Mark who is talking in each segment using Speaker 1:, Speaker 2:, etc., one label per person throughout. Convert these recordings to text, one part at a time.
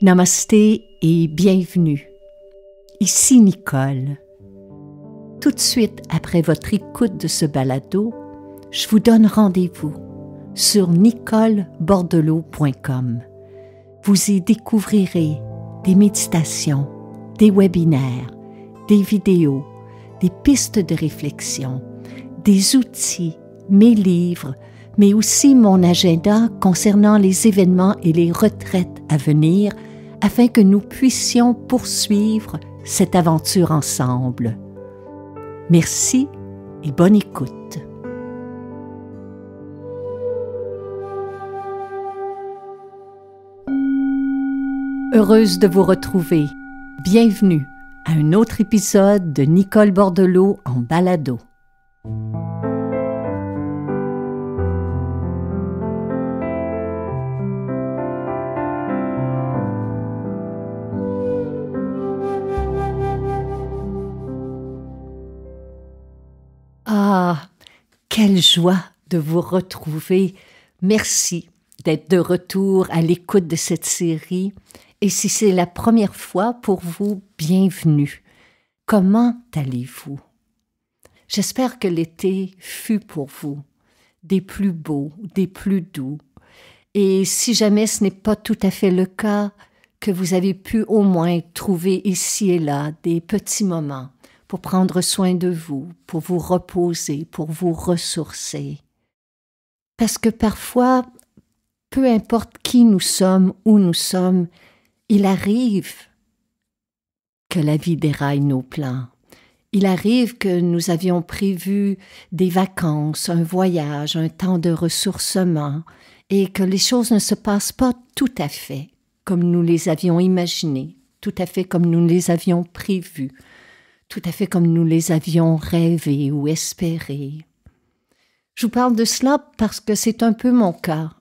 Speaker 1: Namasté et bienvenue. Ici Nicole. Tout de suite après votre écoute de ce balado, je vous donne rendez-vous sur nicolebordelot.com. Vous y découvrirez des méditations, des webinaires, des vidéos, des pistes de réflexion, des outils, mes livres, mais aussi mon agenda concernant les événements et les retraites à venir afin que nous puissions poursuivre cette aventure ensemble. Merci et bonne écoute. Heureuse de vous retrouver. Bienvenue à un autre épisode de Nicole Bordelot en balado. Ah, quelle joie de vous retrouver. Merci d'être de retour à l'écoute de cette série. Et si c'est la première fois pour vous, bienvenue. Comment allez-vous? J'espère que l'été fut pour vous des plus beaux, des plus doux. Et si jamais ce n'est pas tout à fait le cas, que vous avez pu au moins trouver ici et là des petits moments pour prendre soin de vous, pour vous reposer, pour vous ressourcer. Parce que parfois, peu importe qui nous sommes, où nous sommes, il arrive que la vie déraille nos plans. Il arrive que nous avions prévu des vacances, un voyage, un temps de ressourcement, et que les choses ne se passent pas tout à fait comme nous les avions imaginées, tout à fait comme nous les avions prévues, tout à fait comme nous les avions rêvés ou espérés. Je vous parle de cela parce que c'est un peu mon cas.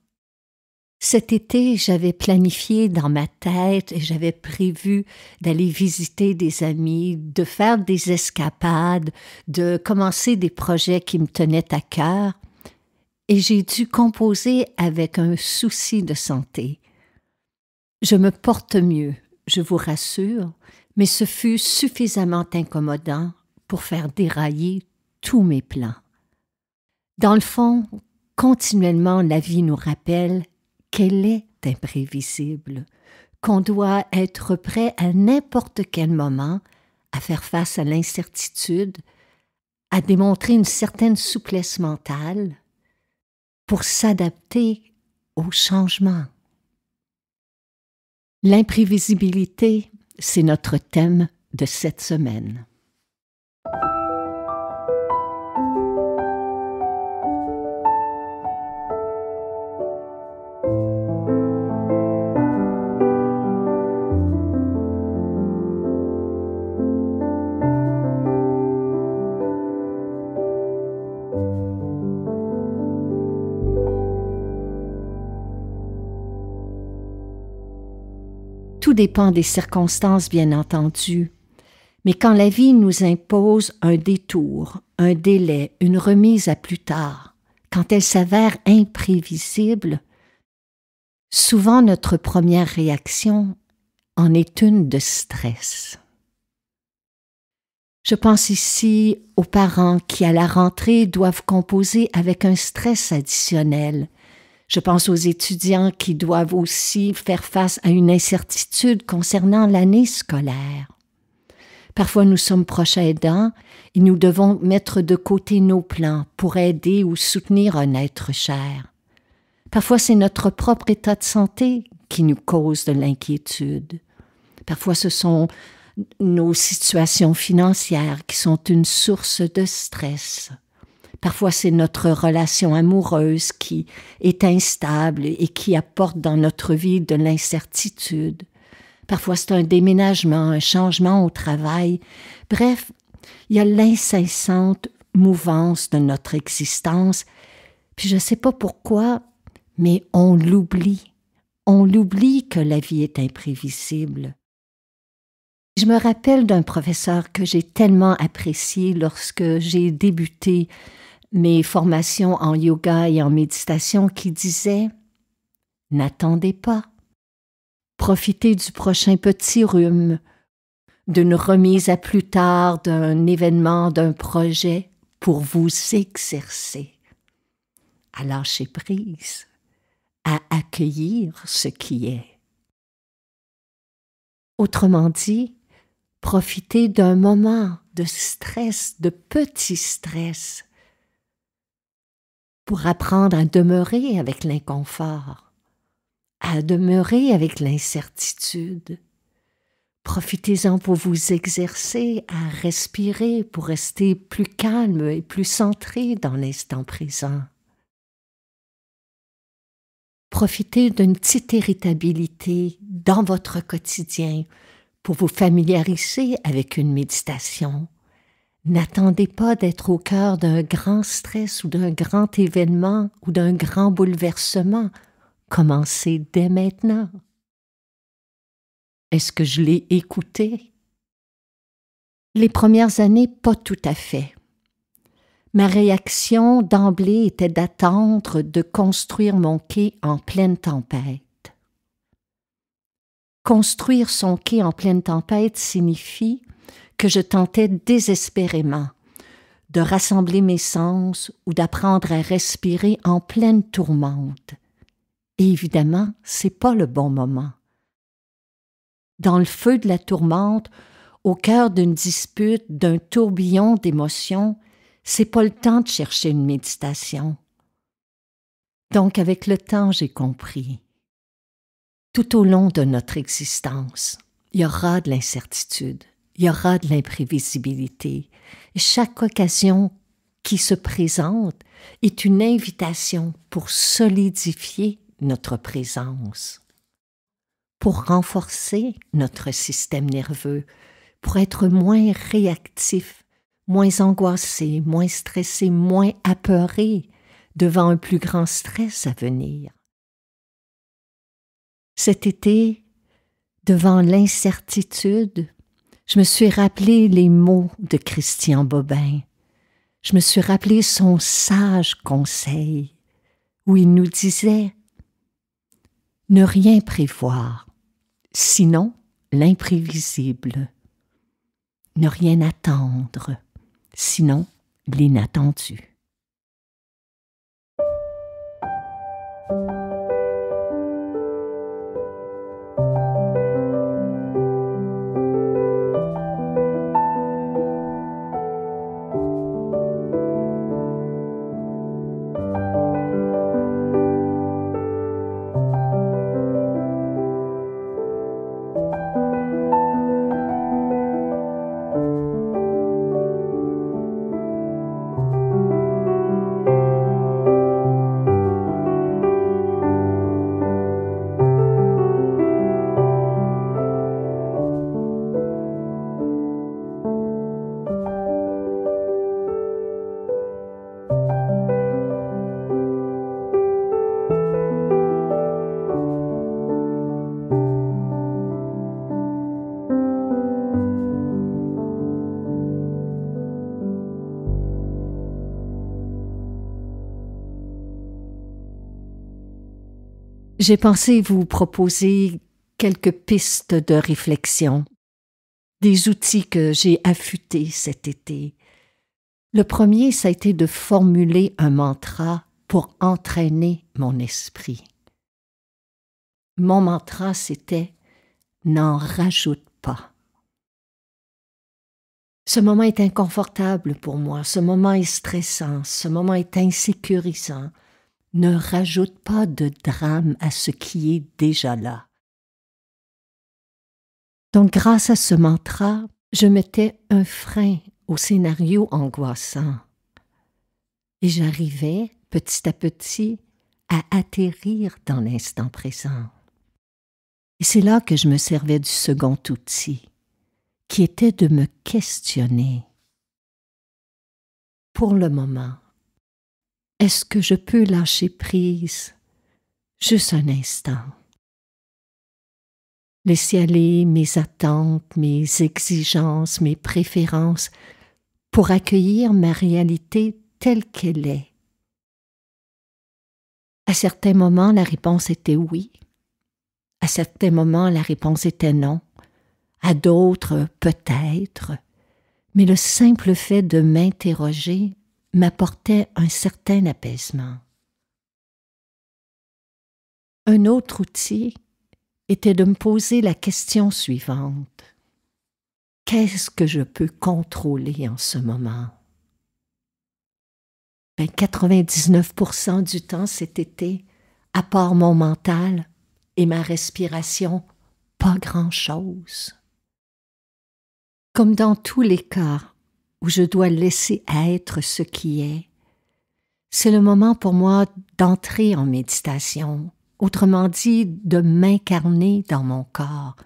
Speaker 1: Cet été, j'avais planifié dans ma tête et j'avais prévu d'aller visiter des amis, de faire des escapades, de commencer des projets qui me tenaient à cœur. Et j'ai dû composer avec un souci de santé. Je me porte mieux, je vous rassure, mais ce fut suffisamment incommodant pour faire dérailler tous mes plans. Dans le fond, continuellement, la vie nous rappelle qu'elle est imprévisible, qu'on doit être prêt à n'importe quel moment à faire face à l'incertitude, à démontrer une certaine souplesse mentale pour s'adapter au changement. L'imprévisibilité, c'est notre thème de cette semaine. Tout dépend des circonstances, bien entendu, mais quand la vie nous impose un détour, un délai, une remise à plus tard, quand elle s'avère imprévisible, souvent notre première réaction en est une de stress. Je pense ici aux parents qui, à la rentrée, doivent composer avec un stress additionnel. Je pense aux étudiants qui doivent aussi faire face à une incertitude concernant l'année scolaire. Parfois, nous sommes proches aidants et nous devons mettre de côté nos plans pour aider ou soutenir un être cher. Parfois, c'est notre propre état de santé qui nous cause de l'inquiétude. Parfois, ce sont nos situations financières qui sont une source de stress. Parfois, c'est notre relation amoureuse qui est instable et qui apporte dans notre vie de l'incertitude. Parfois, c'est un déménagement, un changement au travail. Bref, il y a l'incessante mouvance de notre existence. Puis je ne sais pas pourquoi, mais on l'oublie. On l'oublie que la vie est imprévisible. Je me rappelle d'un professeur que j'ai tellement apprécié lorsque j'ai débuté mes formations en yoga et en méditation qui disait « N'attendez pas, Profitez du prochain petit rhume, d'une remise à plus tard, d'un événement, d'un projet pour vous exercer à lâcher prise, à accueillir ce qui est. Autrement dit, profitez d'un moment de stress, de petit stress, pour apprendre à demeurer avec l'inconfort, à demeurer avec l'incertitude. Profitez-en pour vous exercer à respirer, pour rester plus calme et plus centré dans l'instant présent. Profitez d'une petite irritabilité dans votre quotidien pour vous familiariser avec une méditation. N'attendez pas d'être au cœur d'un grand stress ou d'un grand événement ou d'un grand bouleversement. Commencez dès maintenant. Est-ce que je l'ai écouté? Les premières années, pas tout à fait. Ma réaction d'emblée était d'attendre de construire mon quai en pleine tempête. Construire son quai en pleine tempête signifie que je tentais désespérément de rassembler mes sens ou d'apprendre à respirer en pleine tourmente. Et évidemment, c'est pas le bon moment. Dans le feu de la tourmente, au cœur d'une dispute, d'un tourbillon d'émotions, c'est pas le temps de chercher une méditation. Donc, avec le temps, j'ai compris. Tout au long de notre existence, il y aura de l'incertitude, il y aura de l'imprévisibilité. Et chaque occasion qui se présente est une invitation pour solidifier notre présence, pour renforcer notre système nerveux, pour être moins réactif, moins angoissé, moins stressé, moins apeuré devant un plus grand stress à venir. Cet été, devant l'incertitude, je me suis rappelé les mots de Christian Bobin. Je me suis rappelé son sage conseil où il nous disait « Ne rien prévoir, sinon l'imprévisible. Ne rien attendre, sinon l'inattendu. » J'ai pensé vous proposer quelques pistes de réflexion, des outils que j'ai affûtés cet été. Le premier, ça a été de formuler un mantra pour entraîner mon esprit. Mon mantra, c'était « N'en rajoute pas ». Ce moment est inconfortable pour moi, ce moment est stressant, ce moment est insécurisant. Ne rajoute pas de drame à ce qui est déjà là. Donc, grâce à ce mantra, je mettais un frein au scénario angoissant. Et j'arrivais, petit à petit, à atterrir dans l'instant présent. Et c'est là que je me servais du second outil, qui était de me questionner. Pour le moment, est-ce que je peux lâcher prise juste un instant? Laisser aller mes attentes, mes exigences, mes préférences pour accueillir ma réalité telle qu'elle est. À certains moments, la réponse était oui. À certains moments, la réponse était non. À d'autres, peut-être. Mais le simple fait de m'interroger m'apportait un certain apaisement. Un autre outil était de me poser la question suivante. Qu'est-ce que je peux contrôler en ce moment? 99% du temps cet été, à part mon mental et ma respiration, pas grand-chose. Comme dans tous les cas où je dois laisser être ce qui est, c'est le moment pour moi d'entrer en méditation, autrement dit, de m'incarner dans mon corps,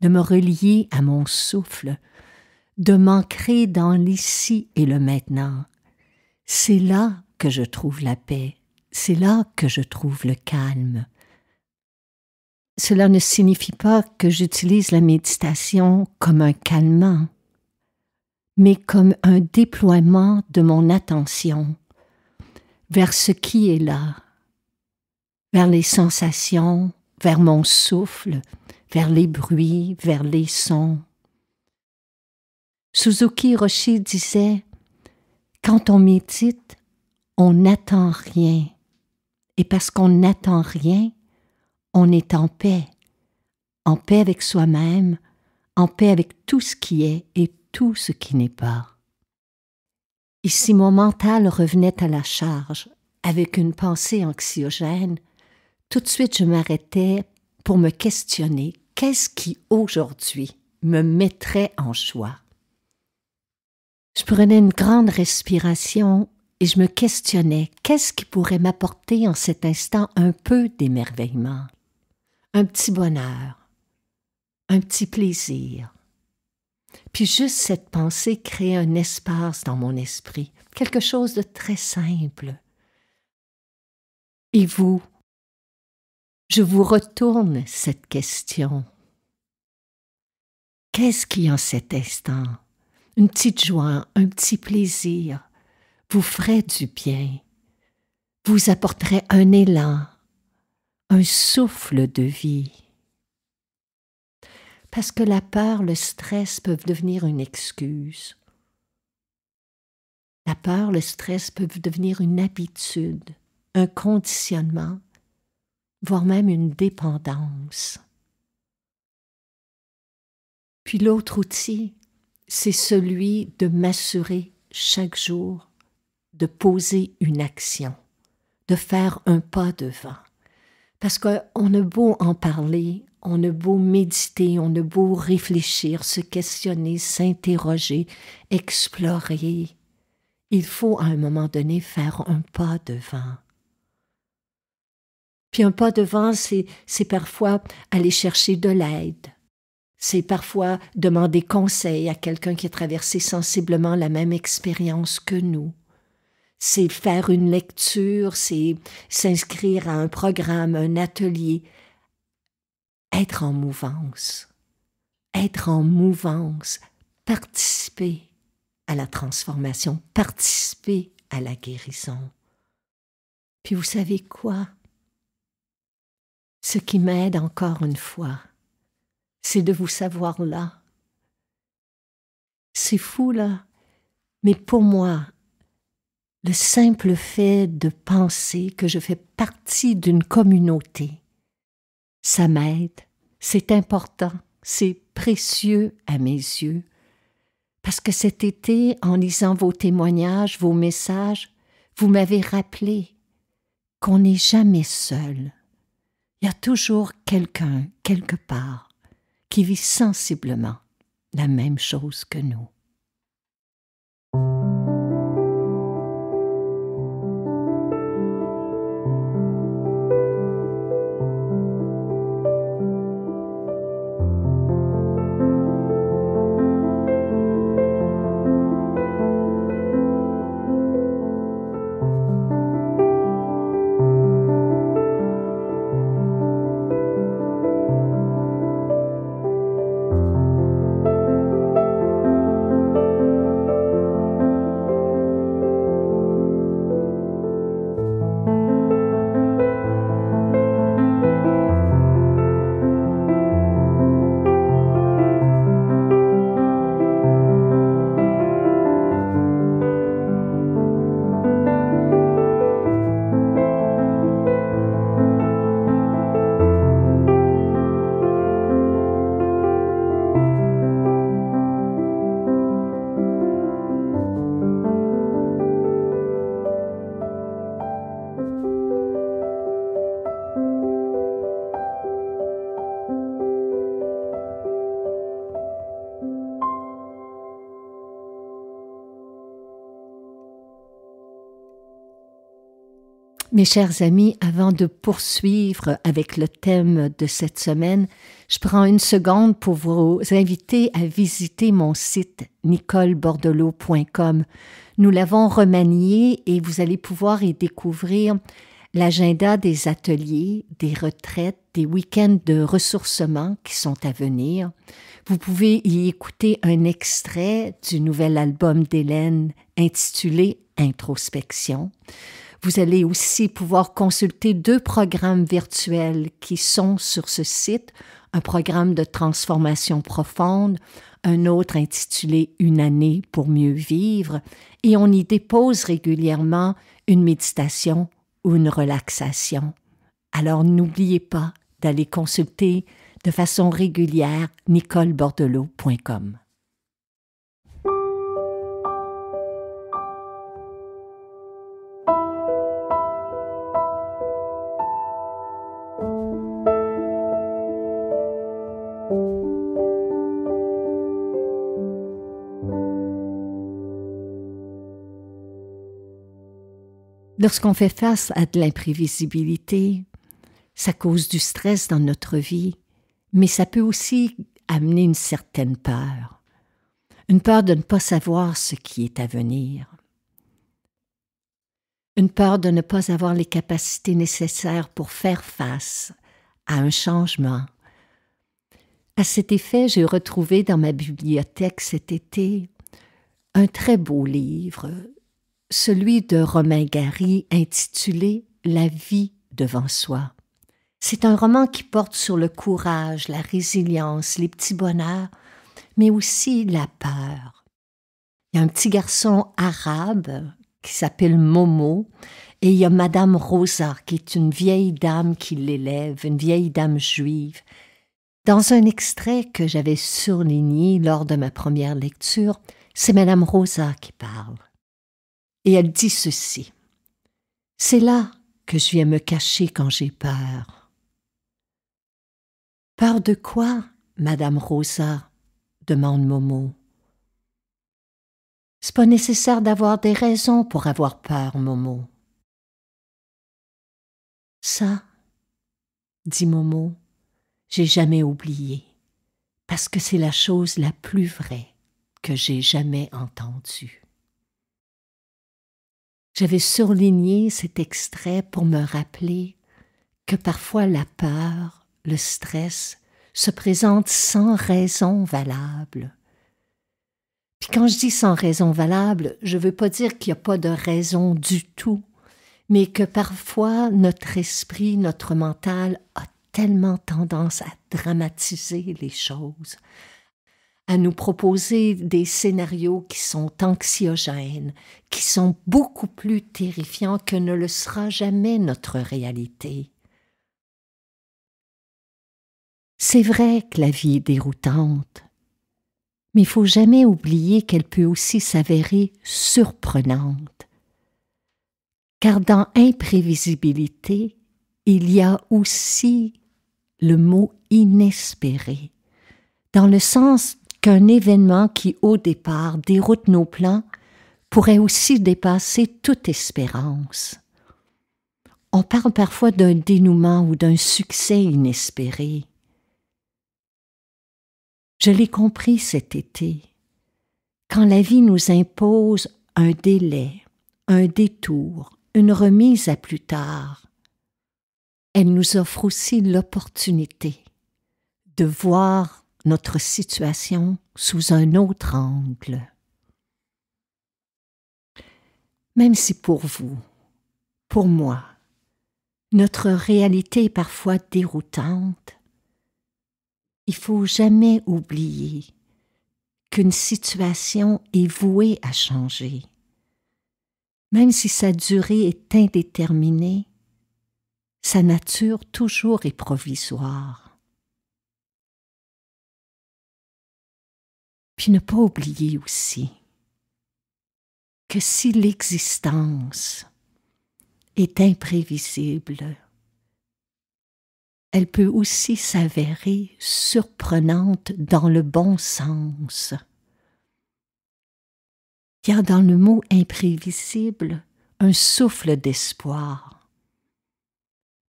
Speaker 1: de me relier à mon souffle, de m'ancrer dans l'ici et le maintenant. C'est là que je trouve la paix, c'est là que je trouve le calme. Cela ne signifie pas que j'utilise la méditation comme un calmant, mais comme un déploiement de mon attention vers ce qui est là, vers les sensations, vers mon souffle, vers les bruits, vers les sons. Suzuki Roshi disait « Quand on médite, on n'attend rien, et parce qu'on n'attend rien, on est en paix avec soi-même, en paix avec tout ce qui est et tout ce qui n'est pas. » Et si mon mental revenait à la charge avec une pensée anxiogène, tout de suite je m'arrêtais pour me questionner qu'est-ce qui aujourd'hui me mettrait en joie. Je prenais une grande respiration et je me questionnais qu'est-ce qui pourrait m'apporter en cet instant un peu d'émerveillement, un petit bonheur, un petit plaisir. Puis juste cette pensée créait un espace dans mon esprit, quelque chose de très simple. Et vous, je vous retourne cette question. Qu'est-ce qui en cet instant, une petite joie, un petit plaisir, vous ferait du bien, vous apporterait un élan, un souffle de vie? Parce que la peur, le stress peuvent devenir une excuse. La peur, le stress peuvent devenir une habitude, un conditionnement, voire même une dépendance. Puis l'autre outil, c'est celui de m'assurer chaque jour de poser une action, de faire un pas devant. Parce qu'on a beau en parler, on a beau méditer, on a beau réfléchir, se questionner, s'interroger, explorer, il faut à un moment donné faire un pas devant. Puis un pas devant, c'est parfois aller chercher de l'aide. C'est parfois demander conseil à quelqu'un qui a traversé sensiblement la même expérience que nous. C'est faire une lecture, c'est s'inscrire à un programme, un atelier. Être en mouvance, participer à la transformation, participer à la guérison. Puis vous savez quoi? Ce qui m'aide encore une fois, c'est de vous savoir là. C'est fou là, mais pour moi, le simple fait de penser que je fais partie d'une communauté, ça m'aide, c'est important, c'est précieux à mes yeux. Parce que cet été, en lisant vos témoignages, vos messages, vous m'avez rappelé qu'on n'est jamais seul. Il y a toujours quelqu'un, quelque part, qui vit sensiblement la même chose que nous. Mes chers amis, avant de poursuivre avec le thème de cette semaine, je prends une seconde pour vous inviter à visiter mon site nicolebordelot.com. Nous l'avons remanié et vous allez pouvoir y découvrir l'agenda des ateliers, des retraites, des week-ends de ressourcement qui sont à venir. Vous pouvez y écouter un extrait du nouvel album d'Hélène intitulé « Introspection ». Vous allez aussi pouvoir consulter 2 programmes virtuels qui sont sur ce site, un programme de transformation profonde, un autre intitulé « Une année pour mieux vivre » et on y dépose régulièrement une méditation ou une relaxation. Alors n'oubliez pas d'aller consulter de façon régulière nicolebordelot.com. Lorsqu'on fait face à de l'imprévisibilité, ça cause du stress dans notre vie, mais ça peut aussi amener une certaine peur. Une peur de ne pas savoir ce qui est à venir. Une peur de ne pas avoir les capacités nécessaires pour faire face à un changement. À cet effet, j'ai retrouvé dans ma bibliothèque cet été un très beau livre, celui de Romain Gary intitulé « La vie devant soi ». C'est un roman qui porte sur le courage, la résilience, les petits bonheurs, mais aussi la peur. Il y a un petit garçon arabe qui s'appelle Momo et il y a Madame Rosa qui est une vieille dame qui l'élève, une vieille dame juive. Dans un extrait que j'avais surligné lors de ma première lecture, c'est Madame Rosa qui parle. Et elle dit ceci: « C'est là que je viens me cacher quand j'ai peur. » « Peur de quoi, Madame Rosa ?» demande Momo. « C'est pas nécessaire d'avoir des raisons pour avoir peur, Momo. »« Ça, dit Momo, j'ai jamais oublié, parce que c'est la chose la plus vraie que j'ai jamais entendue. » J'avais surligné cet extrait pour me rappeler que parfois la peur, le stress, se présentent sans raison valable. Puis quand je dis sans raison valable, je ne veux pas dire qu'il n'y a pas de raison du tout, mais que parfois notre esprit, notre mental a tellement tendance à dramatiser les choses, à nous proposer des scénarios qui sont anxiogènes, qui sont beaucoup plus terrifiants que ne le sera jamais notre réalité. C'est vrai que la vie est déroutante, mais il ne faut jamais oublier qu'elle peut aussi s'avérer surprenante. Car dans imprévisibilité, il y a aussi le mot inespéré, dans le sens qu'un événement qui, au départ, déroute nos plans, pourrait aussi dépasser toute espérance. On parle parfois d'un dénouement ou d'un succès inespéré. Je l'ai compris cet été, quand la vie nous impose un délai, un détour, une remise à plus tard, elle nous offre aussi l'opportunité de voir notre situation sous un autre angle. Même si pour vous, pour moi, notre réalité est parfois déroutante, il ne faut jamais oublier qu'une situation est vouée à changer. Même si sa durée est indéterminée, sa nature toujours est provisoire. Puis ne pas oublier aussi que si l'existence est imprévisible, elle peut aussi s'avérer surprenante dans le bon sens. Il y a dans le mot imprévisible un souffle d'espoir,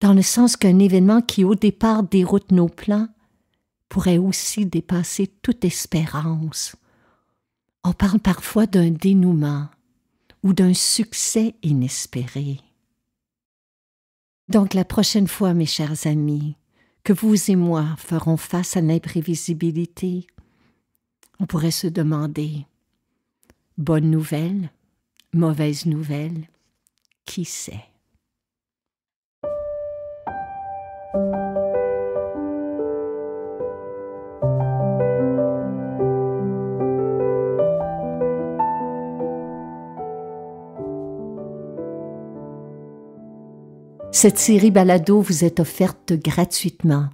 Speaker 1: dans le sens qu'un événement qui au départ déroute nos plans pourrait aussi dépasser toute espérance. On parle parfois d'un dénouement ou d'un succès inespéré. Donc la prochaine fois, mes chers amis, que vous et moi ferons face à l'imprévisibilité, on pourrait se demander, bonne nouvelle, mauvaise nouvelle, qui sait? Cette série balado vous est offerte gratuitement.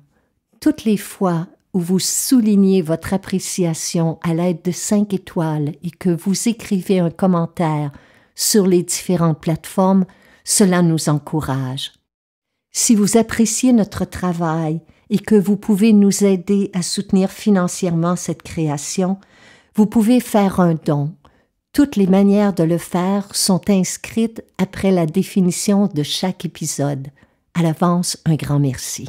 Speaker 1: Toutes les fois où vous soulignez votre appréciation à l'aide de 5 étoiles et que vous écrivez un commentaire sur les différentes plateformes, cela nous encourage. Si vous appréciez notre travail et que vous pouvez nous aider à soutenir financièrement cette création, vous pouvez faire un don. Toutes les manières de le faire sont inscrites après la définition de chaque épisode. À l'avance, un grand merci.